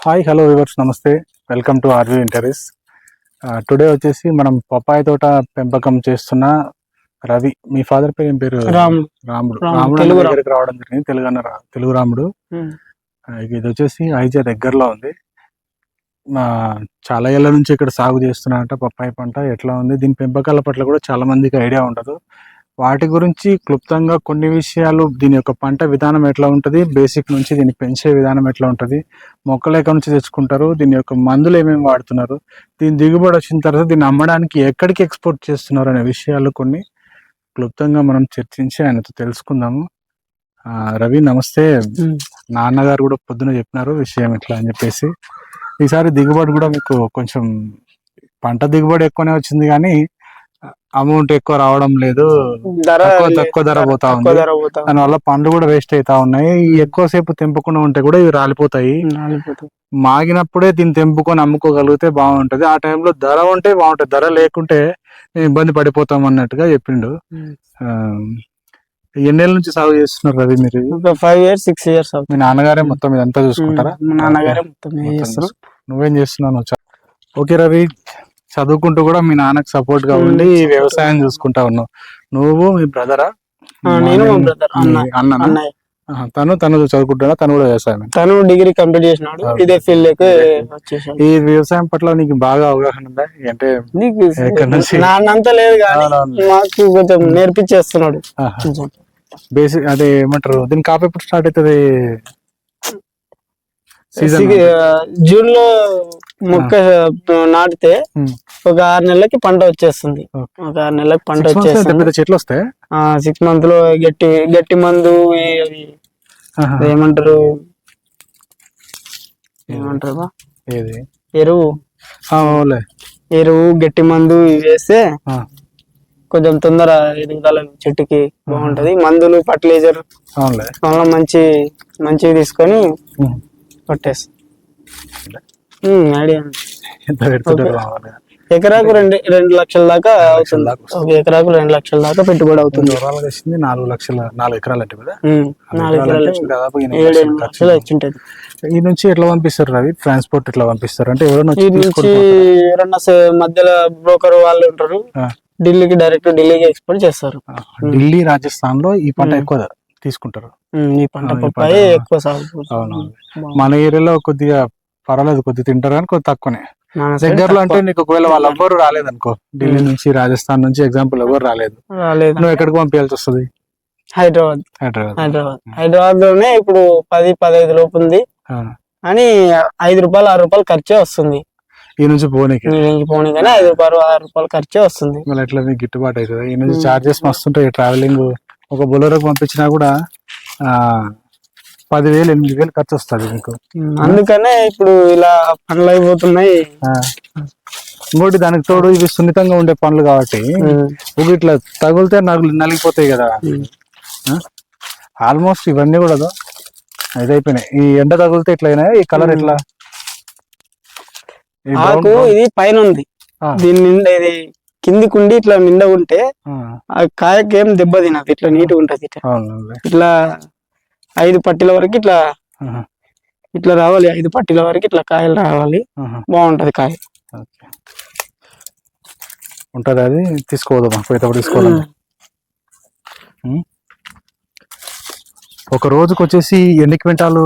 Hi hello viewers నమస్తే, welcome to RV ఇంటరీస్. Today వచ్చేసి మనం పపాయ తోట పెంపకం చేస్తున్న రవి. మీ ఫాదర్ పేరు ఏం పేరు? రాముడు అన్న దగ్గరికి రావడం జరిగింది. తెలుగు రాముడు. ఇది వచ్చేసి ఐజా దగ్గరలో ఉంది. చాలా ఏళ్ళ నుంచి ఇక్కడ సాగు చేస్తున్నారంట పప్పాయి పంట. ఎట్లా ఉంది, దీని పెంపకాల పట్ల కూడా చాలా మందికి ఐడియా ఉండదు. వాటి గురించి క్లుప్తంగా కొన్ని విషయాలు, దీని యొక్క పంట విధానం ఎట్లా ఉంటుంది, బేసిక్ నుంచి దీన్ని పెంచే విధానం ఎట్లా ఉంటుంది, మొక్కలు ఎక్కడి నుంచి తెచ్చుకుంటారు, దీని యొక్క మందులు ఏమేమి వాడుతున్నారు, దీని దిగుబడి వచ్చిన తర్వాత దీన్ని అమ్మడానికి ఎక్కడికి ఎక్స్పోర్ట్ చేస్తున్నారు అనే విషయాలు కొన్ని క్లుప్తంగా మనం చర్చించి ఆయనతో తెలుసుకుందాము. రవి నమస్తే. నాన్నగారు కూడా పొద్దున చెప్పినారు విషయం ఎట్లా అని చెప్పేసి. ఈసారి దిగుబడి కూడా మీకు కొంచెం పంట దిగుబడి ఎక్కువనే వచ్చింది, కానీ అమౌంట్ ఎక్కువ రావడం లేదు, తక్కువ ధర పోతా ఉంది. దానివల్ల పండ్లు కూడా వేస్ట్ అవుతా ఉన్నాయి. ఎక్కువసేపు తెంపకుండా ఉంటే కూడా ఇవి రాలిపోతాయి. మాగినప్పుడే దీన్ని తెంపుకొని అమ్ముకోగలిగితే బాగుంటది. ఆ టైంలో ధర ఉంటే బాగుంటది, ధర లేకుంటే ఇబ్బంది పడిపోతాం అన్నట్టుగా చెప్పిండు. ఎన్నేళ్ళ నుంచి సాగు చేస్తున్నారు రవి మీరు? 5 years 6 years. మీ నాన్నగారే మొత్తం ఇదంతా చూసుకుంటారా? నాన్నగారే నువ్వేం చేస్తున్నావు? ఓకే రవి, చదువుకుంటూ కూడా మీ నాన్నకు సపోర్ట్ గా ఉండి వ్యవసాయం చూసుకుంటా ఉన్నావు. నువ్వు మీ బ్రదరా? నేను అన్న. తను చదువుకుంటున్నా? తను కూడా వ్యవసాయం? తను డిగ్రీ కంప్లీట్ చేసినాడు, ఇదే ఫీల్డ్ లోకి వచ్చేసాడు. ఈ వ్యవసాయం పట్ల నీకు బాగా అవగాహన ఉందా? అంటే నాన్నంత లేదు కానీ మాకు కొంచెం నేర్పించేస్తున్నాడు. బేసిక్ అదే ఏమంటారు, దీని కాపు ఎప్పుడు స్టార్ట్ అవుతుంది? జూన్ లో మొక్క నాటితే ఒక 6 నెలలకి పంట వచ్చేస్తుంది. ఒక 6 నెలలకి పంట వచ్చేస్తుంది. చెట్లు వస్తాయి. 6 months లో గట్టి మందు ఏమంటారు ఎరువు గట్టి మందు వేస్తే కొంచెం తొందర ఎదుగుదల చెట్టుకి బాగుంటది. మందులు ఫర్టిలైజర్ మంచివి తీసుకొని పట్టేస్తా. ఐడియా ఎకరాకు 2 లక్షల దాకా అవుతుంది. ఒక ఎకరాకు 2 లక్షల దాకా పెట్టుబడి అవుతుంది. 4 ఎకరాలు అంటే 4 ఎకరాలు దాదాపు 7-8 లక్షలు వచ్చింటది. ఈ నుంచి ఎట్లా పంపిస్తారు రవి? ట్రాన్స్పోర్ట్ ఎట్లా పంపిస్తారు? అంటే ఎవరైనా మధ్యలో బ్రోకర్ వాళ్ళు ఉంటారు, ఢిల్లీకి ఢిల్లీకి ఎక్స్పోర్ట్ చేస్తారు. ఢిల్లీ, రాజస్థాన్ లో ఈ పంట ఎక్కువ తీసుకుంటారు. ఈ పంట పప్పాయి ఎక్కువ సాగు. మన ఏరియాలో కొద్దిగా పర్వాలేదు, కొద్దిగా తింటారు కానీ కొద్ది తక్కువనే. దగ్గరలో అంటే నీకు ఒకవేళ వాళ్ళు ఎవ్వరు రాలేదనుకో, ఢిల్లీ నుంచి రాజస్థాన్ నుంచి ఎగ్జాంపుల్ ఎవరు రాలేదు, నువ్వు ఎక్కడికి పంపించాల్సి వస్తుంది? హైదరాబాద్ లోనే ఇప్పుడు 10-15 లోపు ఉంది అని ₹5-6 ఖర్చే వస్తుంది. ఈ నుంచి పోనీకి కానీ ₹5-6 ఖర్చే వస్తుంది. మళ్ళీ ఎట్లా మీకు గిట్టుబాటు అవుతుంది? ఈ నుంచి చార్జెస్ మస్తుంటాయి. ట్రావెలింగ్ ఒక బొలెరోకి పంపించినా కూడా 10,000-8,000 ఖర్చు వస్తుంది మీకు. అందుకనే ఇప్పుడు ఇలా పనులు అయిపోతున్నాయి. ఇంకోటి దానికి తోడు ఇవి సున్నితంగా ఉండే పనులు కాబట్టి ఒక ఇట్లా తగులితే నలిగిపోతాయి కదా. ఆల్మోస్ట్ ఇవన్నీ కూడా ఇదైపోయినాయి. ఈ ఎండ తగిలితే ఇట్లా అయినాయి. ఈ కలర్ ఎట్లా? ఇది పైన ఉంది, దీని నిండా ఇది కిందికి ఉండి ఇట్లా నిండా ఉంటే ఆ కాయకి ఏం దెబ్బ తినదు, ఇట్లా నీట్గా ఉంటది. ఇట్లా 5 పట్టీల వరకు ఇట్లా రావాలి. 5 పట్టీల వరకు ఇట్లా కాయలు రావాలి, బాగుంటది కాయ. ఉంటది. అది తీసుకోవద్దామా? పోయేటప్పుడు తీసుకోవాలి. ఒక రోజుకి వచ్చేసి ఎన్ని క్వింటాలు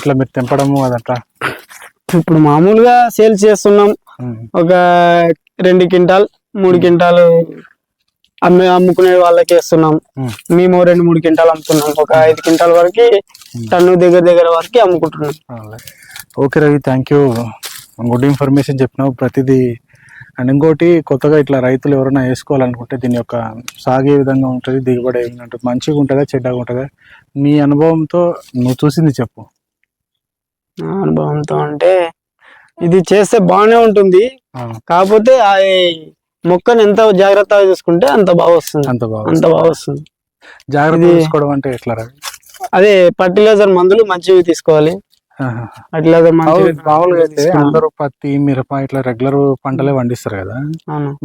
ఇట్లా మీరు తెంపడము అదంతా? ఇప్పుడు మామూలుగా సేల్స్ చేస్తున్నాం, ఒక 2 క్వింటాల్ 3 క్వింటాలు అమ్ముకునే వాళ్ళకి వేస్తున్నాం. మేము 2-3 క్వింటాలు అమ్ముతున్నాం. ఒక 5 క్వింటాల్ వరకు టన్ను దగ్గర వరకు అమ్ముకుంటున్నాం. Okay Ravi, thank you. Good information చెప్పినావు ప్రతిదీ. అండ్ ఇంకోటి, కొత్తగా ఇట్లా రైతులు ఎవరైనా వేసుకోవాలనుకుంటే దీని యొక్క సాగే విధంగా ఉంటుంది, దిగుబడి ఉంటుంది, మంచిగా ఉంటుందా చెడ్డగా ఉంటుందా? నీ అనుభవంతో నువ్వు చూసింది చెప్పు. అనుభవంతో అంటే ఇది చేస్తే బాగానే ఉంటుంది, కాకపోతే ఆ మొక్కను ఎంత జాగ్రత్తగా చూసుకుంటే అంత బాగా వస్తుంది. అంత బాగా వస్తుంది. జాగ్రత్త తీసుకోవడం అంటే ఎట్లా రవి? అదే ఫర్టిలైజర్ మందులు మంచివి తీసుకోవాలి. మామూలుగా అయితే అందరూ పత్తి, మిరప ఇట్లా రెగ్యులర్ పంటలే పండిస్తారు కదా.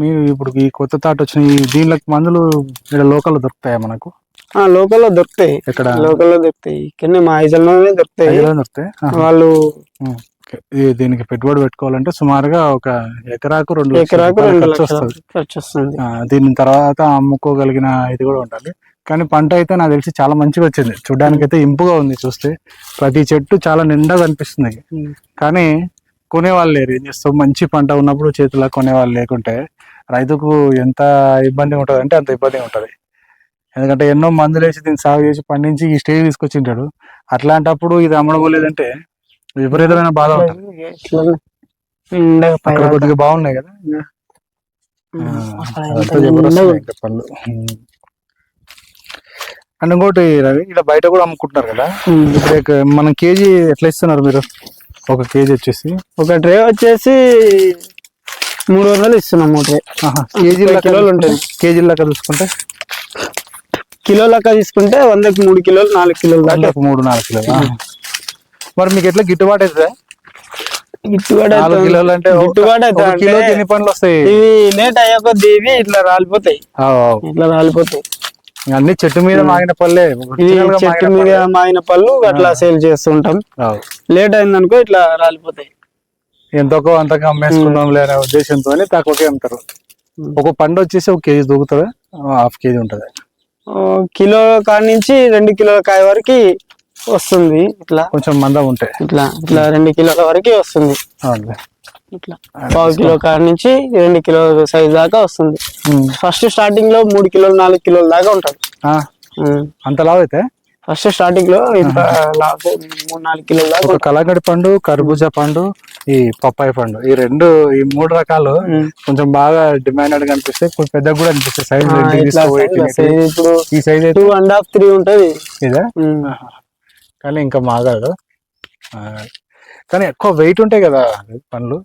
మీరు ఇప్పుడు ఈ కొత్త తాట వచ్చిన దీనికి మందులు ఇక్కడ లోకల్ దొరుకుతాయా మనకు? లోకల్లో దొరుకుతాయి. ఇక్కడ లోకల్లో దొరుకుతాయి. ఇక్కడ మా ఐజల్లోనే దొరుకుతాయి. వాళ్ళు ఓకే. దీనికి పెట్టుబడి పెట్టుకోవాలంటే సుమారుగా ఒక ఎకరాకు 2 లక్షల ఎకరాకు రూపాయలు 2 ఖర్చు లక్షల వస్తుంది. ఖర్చు వస్తుంది. దీని తర్వాత అమ్ముకోగలిగిన ఇది కూడా ఉండాలి. కానీ పంట అయితే నాకు తెలిసి చాలా మంచిగా వచ్చింది. చూడడానికి అయితే ఇంపుగా ఉంది. చూస్తే ప్రతి చెట్టు చాలా నిండా కనిపిస్తుంది. కానీ కొనేవాళ్ళు లేరు. ఏం చేస్తాం, మంచి పంట ఉన్నప్పుడు చేతిలో కొనేవాళ్ళు లేకుంటే రైతుకు ఎంత ఇబ్బంది ఉంటుంది అంటే అంత ఇబ్బంది ఉంటుంది. ఎందుకంటే ఎన్నో మందులు వేసి దీన్ని సాగు చేసి పండించి ఈ స్టేజ్ తీసుకొచ్చింటాడు. అట్లాంటప్పుడు ఇది అమ్మడబోలేదంటే విపరీతమైన బాధ ఉంటుంది. అక్కడ కొద్దిగా బాగున్నాయి కదా, అదంతా జబర్దస్త్ ఉన్నాయి ఇంకా పళ్ళు. అండ్ ఇంకోటి రవి, ఇలా బయట కూడా అమ్ముకుంటున్నారు కదా, ఇప్పుడు మనం కేజీ ఎట్లా ఇస్తున్నారు మీరు? ఒక కేజీ వచ్చేసి ఒక ట్రే వచ్చేసి 300 ఇస్తున్నాం. ట్రే కేజీ కిలోలు ఉంటుంది. కేజీ లెక్క చూసుకుంటే కిలో లెక్క తీసుకుంటే 100కి 3 కిలోలు 4 కిలోలు దాకా 3-4 కిలోలు. మరి మీకు ఎట్లా గిట్టుబాటు అవుతుందా? గిట్టుబాటు 4 కిలోలు అంటే గిట్టుబాటు అయితే కిలోకి ఎన్ని పండ్లు వస్తాయి? ఇవి లేట్ అయ్యే కొద్ది ఇవి ఇట్లా రాలిపోతాయి. ఇట్లా రాలిపోతాయి. అన్ని చెట్టు మీద మాగిన పళ్ళే. ఇది చెట్టు మీద మాగిన పళ్ళు అట్లా సేల్ చేస్తుంటాం. లేట్ అయిందనుకో ఇట్లా రాలిపోతాయి. ఎంతకో అంతగా అమ్మేసుకుందాం లేని ఉద్దేశంతో తక్కువకే అమ్ముతారు. ఒక పండు వచ్చేసి 1 కేజీ దూకుతుంది, హాఫ్ కేజీ ఉంటుంది. కిలో కాడి నుంచి 2 కిలోల కాయ వరకు వస్తుంది. ఇట్లా కొంచెం మందం ఉంటే ఇట్లా 2 కిలోల వరకు వస్తుంది. ఇట్లా 1/2 కిలో కాడి నుంచి 2 కిలోల సైజ్ దాకా వస్తుంది. ఫస్ట్ స్టార్టింగ్ లో 3 కిలోలు 4 కిలోల దాకా ఉంటుంది. అంత లావు అయితే ఫస్ట్ స్టార్టింగ్ లో ఇంత 3-4 కిలోల దాకా. కలంగడి పండు, కర్బూజా పండు, ఈ పప్పాయి పండు, ఈ 3 రకాలు కొంచెం బాగా డిమాండెడ్ గా అనిపిస్తాయి. పెద్దగా కూడా అనిపిస్తాయి. సైజ్ ఇప్పుడు ఈ సైజ్ 2.5-3 ఉంటది ఇదా. కానీ ఇంకా మాగాదు. కానీ ఎక్కువ వెయిట్ ఉంటాయి కదా పండ్లు,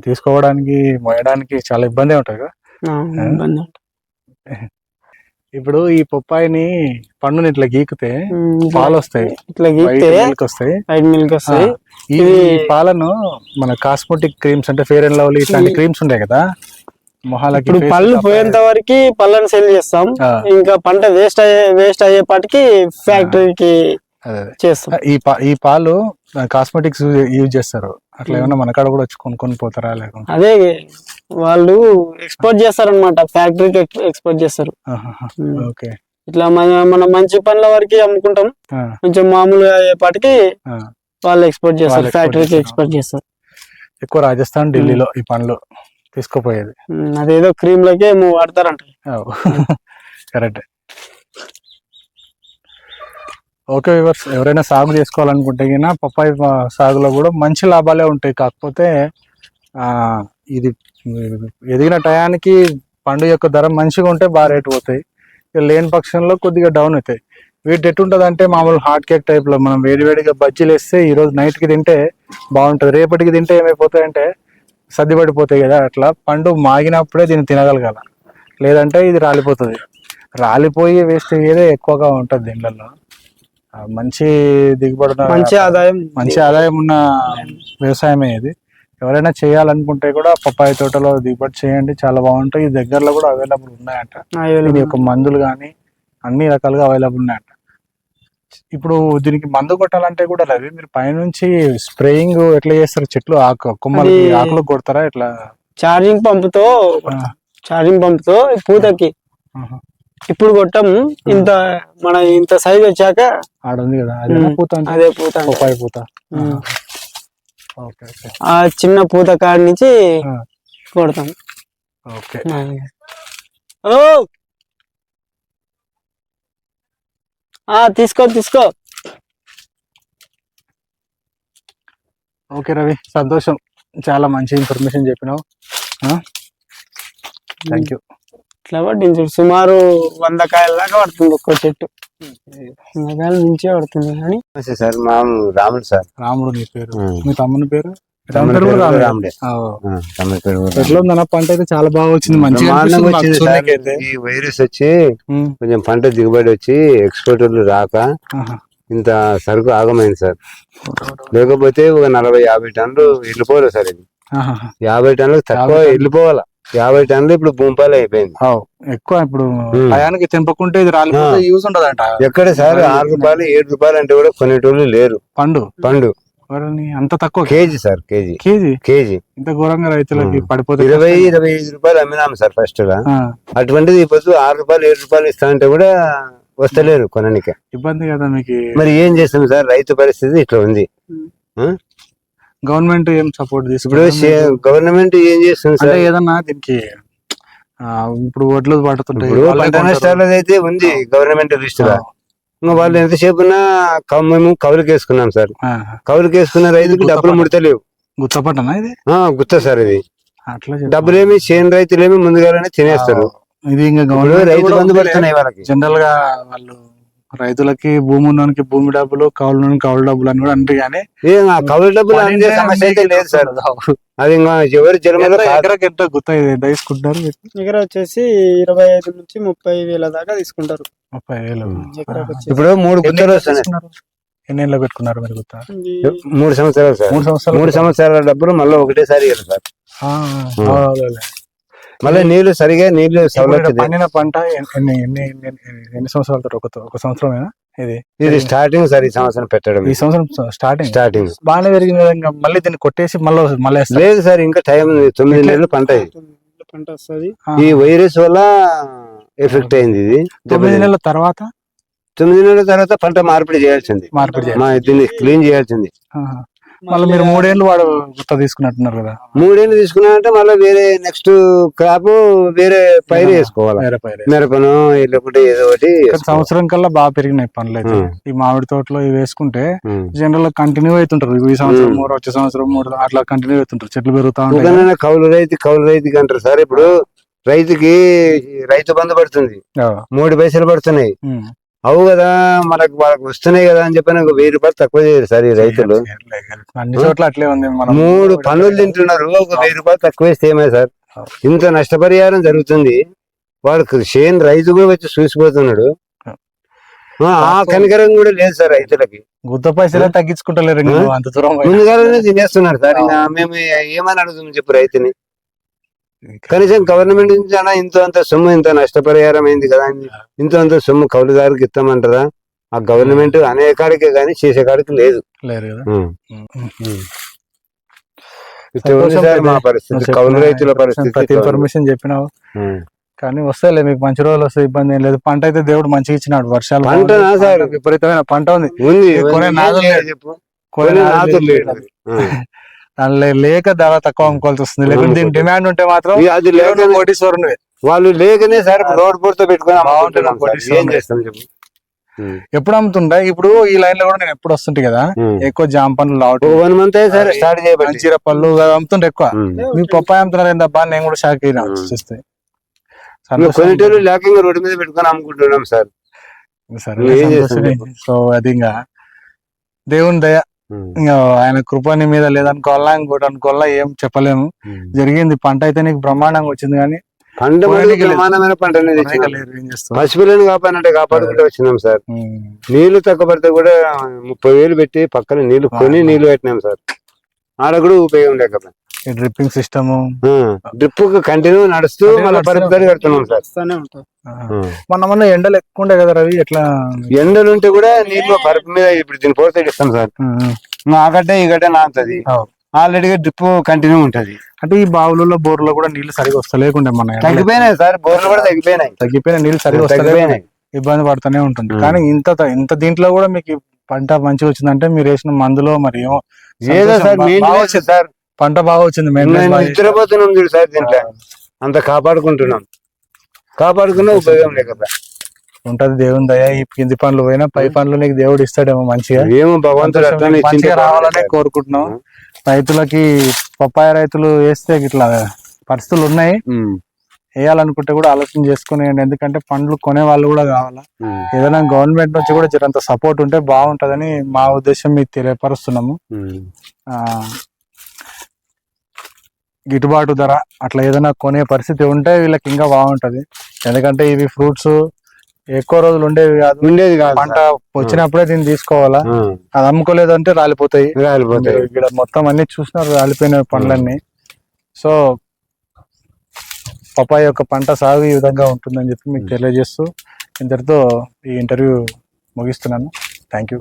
తీసుకోవడానికి మోయడానికి చాలా ఇబ్బంది ఉంటుంది కదా. ఇప్పుడు ఈ పప్పాయిని పండుని ఇట్లా గీకితే పాలు వస్తాయి, ఇట్లా గీకితే మిల్క్ వస్తాయి. ఈ పాలను మన కాస్మెటిక్ క్రీమ్స్ అంటే ఫేర్ అండ్ లవ్లీ ఇట్లాంటి క్రీమ్స్ ఉంటాయి కదా మొహాలకి. ఇప్పుడు పళ్ళు పోయేంత వరకు పళ్ళని సేల్ చేస్తాం. ఇంకా పంట వేస్ట్ అయ్యేపాటికి ఫ్యాక్టరీకి చేస్తాం. ఈ పాలు కాస్మెటిక్స్ యూజ్ చేస్తారు. అట్లా ఏమన్నా మన కాడ కూడా వచ్చి కొనుక్కొని పోతారా? లేకుండా అదే వాళ్ళు ఎక్స్పోర్ట్ చేస్తారు అనమాట, ఫ్యాక్టరీకి ఎక్స్పోర్ట్ చేస్తారు. ఓకే. ఇట్లా మన మంచి పనుల వరకు అమ్ముకుంటాం. కొంచెం మామూలుగా అయ్యేపాటికి వాళ్ళు ఎక్స్పోర్ట్ చేస్తారు, ఫ్యాక్టరీకి ఎక్స్పోర్ట్ చేస్తారు. ఎక్కువ రాజస్థాన్, ఢిల్లీలో ఈ పండ్లు తీసుకుపోయేది. అదేదో క్రీమ్ లకే వాడతారంట. కరెక్ట్. ఓకే వ్యూవర్స్, ఎవరైనా సాగు చేసుకోవాలనుకుంటే గినా పప్పాయి సాగులో కూడా మంచి లాభాలే ఉంటాయి. కాకపోతే ఇది ఎదిగిన టయానికి పండు యొక్క ధర మంచిగా ఉంటే బాగా రేటు పోతాయి. లేని పక్షంలో కొద్దిగా డౌన్ అవుతాయి. వీటి ఎట్టుంటుంది అంటే మామూలు హాట్ కేక్ టైప్లో మనం వేడివేడిగా బజ్జీలు వేస్తే ఈరోజు నైట్కి తింటే బాగుంటుంది, రేపటికి తింటే ఏమైపోతాయంటే సర్దిపడిపోతాయి కదా. అట్లా పండు మాగినప్పుడే దీన్ని తినగలగాల, లేదంటే ఇది రాలిపోతుంది. రాలిపోయి వేస్ట్ అయ్యేదే ఎక్కువగా ఉంటుంది దీనిలో. మంచి దిగుబడి, మంచి ఆదాయం ఉన్న వ్యవసాయమే ఇది. ఎవరైనా చేయాలనుకుంటే కూడా పప్పాయి తోటలో దిగుబడి చేయండి, చాలా బాగుంటాయి. ఈ దగ్గరలో కూడా అవైలబుల్ ఉన్నాయంట. దీని యొక్క మందులు కానీ అన్ని రకాలుగా అవైలబుల్ ఉన్నాయంట. ఇప్పుడు దీనికి మందు కొట్టాలంటే కూడా రవి, మీరు పైనుంచి స్ప్రేయింగ్ ఎట్లా చేస్తారు? చెట్లు కొమ్మలకి ఆకులు కొడతారా? ఎట్లా? ఛార్జింగ్ పంపుతో పూతకి ఇప్పుడు కొట్టాము. ఇంత సైజ్ వచ్చాక ఆడుంది కదా, అదే పూత, పప్పాయి పూత. ఆ చిన్న పూత కాడి నుంచి కొడతాం. ఓకే. తీసుకో. ఓకే రవి, సంతోషం. చాలా మంచి ఇన్ఫర్మేషన్ చెప్పినావు. Thank you. ఇట్లా పట్టించు సుమారు 100 కాయల దాకా పడుతుంది ఒక్కో చెట్టు. 100 కాయల నుంచే పడుతుంది. కానీ సార్ రాముడు సార్. రాముడు నీ పేరు? మీ తమ్ముని పేరు? రాముడే. ఎట్లా ఉందన్న పంట? అయితే చాలా బాగా వచ్చింది, మంచిగా. ఈ వైరస్ వచ్చి కొంచెం పంట దిగుబడి వచ్చి ఎక్స్పోర్టర్లు రాక ఇంత సరుకు ఆగమైంది సార్. లేకపోతే ఒక 40-50 టన్నులు వెళ్ళిపోవాలి సార్. ఇది 50 టన్నులకు తక్కువ వెళ్ళిపోవాలా. 50 టన్నులు ఇప్పుడు భూమిపాలు అయిపోయింది. ఎక్కువ ఇప్పుడు టయానికి తెంపకుంటే ఇది రాలిపోతే యూజ్ ఉండదంట. ఎక్కడ సార్ 6 రూపాయలు 7 రూపాయలు అంటే కూడా కొనేటోళ్ళు లేరు. పండు ఎవరని అంత తక్కువ KG sir, KG KG KG ఇంత ఘోరంగా రైతులకి పడిపోతే 20-25 రూపాయలు అమ్మినాం సార్ ఫస్ట్ గా. అటువంటిది ఇప్పుడు 6 రూపాయలు 7 రూపాయలు ఇస్తా అంటే కూడా వస్తలేరు కొనడానికి. ఇబ్బంది కదా మీకు. మరి ఏం చేస్తాం సార్, రైతు పరిస్థితి ఇట్లా ఉంది. గవర్నమెంట్ ఏం సపోర్ట్ ఇప్పుడు గవర్నమెంట్ ఏం చేస్తుంది సార్, ఏదన్నా దీనికి ఇప్పుడు వడ్లు పడుతుంటాయి, ఇప్పుడు పంట నష్టాలు అయితే ఉంది గవర్నమెంట్ లిస్ట్ గా. ఇంకా వాళ్ళు ఎంతసేపు మేము కౌలుకి వేసుకున్నాం సార్, కౌలుకి వేసుకున్న రైతుకి డబ్బులు ముడతలేవు. గుత్తపట్టనా ఇది? గుత్త సార్ ఇది. అట్లా డబ్బులేమి చేను రైతులేమి ముందుగానే తినేస్తారు. ఇది ఇంకా రైతు బంధు పడుతున్నాయి వాళ్ళకి. జనరల్ గా వాళ్ళు రైతులకి భూమి ఉన్నోనికి భూమి డబ్బులు, కౌలు కౌలు డబ్బులు అని కూడా అంటారు. కానీ కౌలు డబ్బులు అందే సమస్య అయితే లేదు సార్. అది ఇంకా ఎవరు జన్మలో ఎకరాకి ఎంత గుత్త తీసుకుంటారు? ఎకరా వచ్చేసి 25 నుంచి 30 వేల దాకా తీసుకుంటారు. 30,000. ఇప్పుడు 3 గుత్తలు వస్తున్నాయి. ఎన్ని ఏళ్ళు పెట్టుకున్నారు మీరు గుత్త? 3 సంవత్సరాలు సార్. 3 సంవత్సరాల డబ్బులు మళ్ళీ ఒకటేసారి ఇవ్వాలి సార్. మళ్ళీ నీళ్లు సరిగా నీళ్లు పండిన పంట ఎన్ని సంవత్సరాలతో ఒక సంవత్సరమేనా ఇది స్టార్టింగ్ సార్. ఈ సంవత్సరం పెట్టడం, ఈ సంవత్సరం స్టార్టింగ్ బాగానే పెరిగిన విధంగా మళ్ళీ దీన్ని కొట్టేసి మళ్ళీ లేదు సార్, ఇంకా టైం ఉంది. 9 నెలలు పంట వస్తుంది. ఈ వైరస్ వల్ల ఎఫెక్ట్ అయింది. ఇది 9 నెలల తర్వాత 9 నెలల తర్వాత పంట మార్పిడి చేయాల్సింది, దీన్ని క్లీన్ చేయాల్సింది. మళ్ళీ మీరు 3 ఏళ్ళు వాడు గుత్త తీసుకున్నట్టున్నారు కదా? 3 ఏళ్ళు తీసుకున్నారంటే మళ్ళీ వేరే నెక్స్ట్ క్రాప్ వేరే పైరు వేసుకోవాలి, మిరపను లేకుంటే ఏదో ఒకటి. సంవత్సరం కల్లా బాగా పెరిగినాయి పండ్లు అయితే. ఈ మామిడి తోటలో ఇవి వేసుకుంటే జనరల్ గా కంటిన్యూ అవుతుంటారు. ఈ సంవత్సరం 3, వచ్చే సంవత్సరం 3 అట్లా కంటిన్యూ అవుతుంటారు. చెట్లు పెరుగుతా ఉంటాయి. కౌలు రైతుకి అంటారు సార్. ఇప్పుడు రైతుకి రైతు బంధు పడుతుంది, 3 పైసలు పడుతున్నాయి. అవు కదా, వాళ్ళకి వస్తున్నాయి కదా అని చెప్పి 1000 రూపాయలు తక్కువ చేయరు సార్ ఈ రైతులు. అన్ని చోట్ల అట్లే ఉంది. 3 పనులు తింటున్నారు, ఒక 1000 రూపాయలు తక్కువ వేస్తే ఏమే సార్? ఇంత నష్టపరిహారం జరుగుతుంది. వాడు చేను రైతు కూడా వచ్చి చూసిపోతున్నాడు. ఆ కనికరం కూడా లేదు సార్ రైతులకి. గుత్త పైసలే తగ్గించుకుంటలేరు, అంత దూరం ముందుగానే తినేస్తున్నారు సార్. ఇంకా మేము ఏమని అడుగుతున్నాం చెప్పు రైతుని? కనీసం గవర్నమెంట్ నుంచి అన్నా ఇంత అంత సొమ్ము, ఇంత నష్టపరిహారం అయింది కదా, ఇంత అంత సొమ్ము కౌలుదారుకి ఇస్తామంటారా? ఆ గవర్నమెంట్ అనే కాడికే గానీ చేసే కాడికి లేదు. మా పరిస్థితి, కౌలు రైతుల పరిస్థితి. ఇన్ఫర్మేషన్ చెప్పినావు కానీ వస్తాయిలే, మీకు మంచి రోజులు వస్తాయి, ఇబ్బంది ఏం లేదు. పంట అయితే దేవుడు మంచిగా ఇచ్చినాడు. వర్షాలు పంట విపరీతమైన పంట ఉంది. లేక ధర తక్కువ అమ్ముకోవాల్సి వస్తుంది. లేకుంటే దీని డిమాండ్ ఉంటే మాత్రం అది కోటీశ్వరుని వాళ్ళు లేకనే సార్ రోడ్ పూర్తో పెట్టుకుని ఎప్పుడు అమ్ముతుంటా. ఇప్పుడు ఈ లైన్ లో కూడా నేను ఎప్పుడు వస్తుంటే కదా, ఎక్కువ జామ పండ్లు లావటం 1 మంత్ స్టార్ట్ చేయబట్టి చీర పళ్ళు అమ్ముతుంటే ఎక్కువ. మీ పప్పాయి అమ్ముతున్నారు ఏంటబ్బా, నేను కూడా షాక్ అయినా చూస్తే. కొన్నిటోళ్ళు లేక రోడ్డు మీద పెట్టుకొని అమ్ముకుంటున్నాం సార్. సో అది ఇంకా దేవుని దయ, ఇంకా ఆయన కృపని మీద లేదనుకోవాలా, ఇంకోటి అనుకోవాలా, ఏం చెప్పలేము. జరిగింది. పంట అయితే నీకు బ్రహ్మాండంగా వచ్చింది. కానీ పంట బ్రహ్మాండమైన పంట పసిపిల్లని కాపాడినట్టే కాపాడుకుంటూ వచ్చినాం సార్. నీళ్లు తక్కువ పడితే కూడా 30,000 పెట్టి పక్కన నీళ్లు కొని నీళ్లు పెట్టినాం సార్. ఆడ కూడా ఉపయోగం లేకపోతే డ్రిప్పింగ్ సిస్టమ్, డ్రిప్ కంటిన్యూ నడుస్తూ మళ్ళీ పరిమితాలు కడుతున్నాం సార్. మొన్న ఎండలు ఎక్కువ ఉండే కదా రవి, ఎట్లా? ఎండలు ఉంటే కూడా నీళ్లు పరుపు మీద ఇప్పుడు దీన్ని పోతే ఇస్తాం సార్. ఆ గడ్డ ఈ గడ్డ నాంతది, ఆల్రెడీగా డ్రిప్ కంటిన్యూ ఉంటది. అంటే ఈ బావులలో బోర్లో కూడా నీళ్లు సరిగా వస్తలేకుండా మన తగ్గిపోయినాయి సార్. బోర్లు కూడా తగ్గిపోయినాయి, నీళ్లు సరిగా వస్తలేకపోయినాయి, ఇబ్బంది పడుతూనే ఉంటుంది. కానీ ఇంత దీంట్లో కూడా మీకు పంట మంచిగా వచ్చిందంటే మీరు వేసిన మందులో మరి ఏదో సార్ పంట బాగా వచ్చింది. నిద్రపోతున్నాం చూడు సార్, దీంట్లో అంత కాపాడుకుంటున్నాం. కాపాడుకున్న ఉపయోగం లేకపోతే ఉంటది. దేవుని దయ. ఈ కింది పనులు పోయినా పై పనులు నీకు దేవుడు ఇస్తాడేమో మంచిగా. ఏమో భగవంతుడు మంచిగా రావాలనే కోరుకుంటున్నాం. రైతులకి పప్పాయ రైతులు వేస్తే ఇట్లా పరిస్థితులు ఉన్నాయి. వేయాలనుకుంటే కూడా ఆలోచన చేసుకునేయండి. ఎందుకంటే పండ్లు కొనే వాళ్ళు కూడా కావాలా. ఏదైనా గవర్నమెంట్ నుంచి కూడా జరంత సపోర్ట్ ఉంటే బాగుంటదని మా ఉద్దేశం మీకు తెలియపరుస్తున్నాము. గిట్టుబాటు ధర అట్లా ఏదైనా కొనే పరిస్థితి ఉంటే వీళ్ళకి ఇంకా బాగుంటది. ఎందుకంటే ఇవి ఫ్రూట్స్ ఎక్కువ రోజులు ఉండేది కాదు. పంట వచ్చినప్పుడే దీన్ని తీసుకోవాలా. అది అమ్ముకోలేదంటే రాలిపోతాయి. ఇక్కడ మొత్తం అన్ని చూసినారు, రాలిపోయిన పండ్లన్నీ. సో పపాయ యొక్క పంట సాగు ఈ విధంగా ఉంటుందని చెప్పి మీకు తెలియజేస్తూ ఇంతటితో ఈ ఇంటర్వ్యూ ముగిస్తున్నాను. Thank you.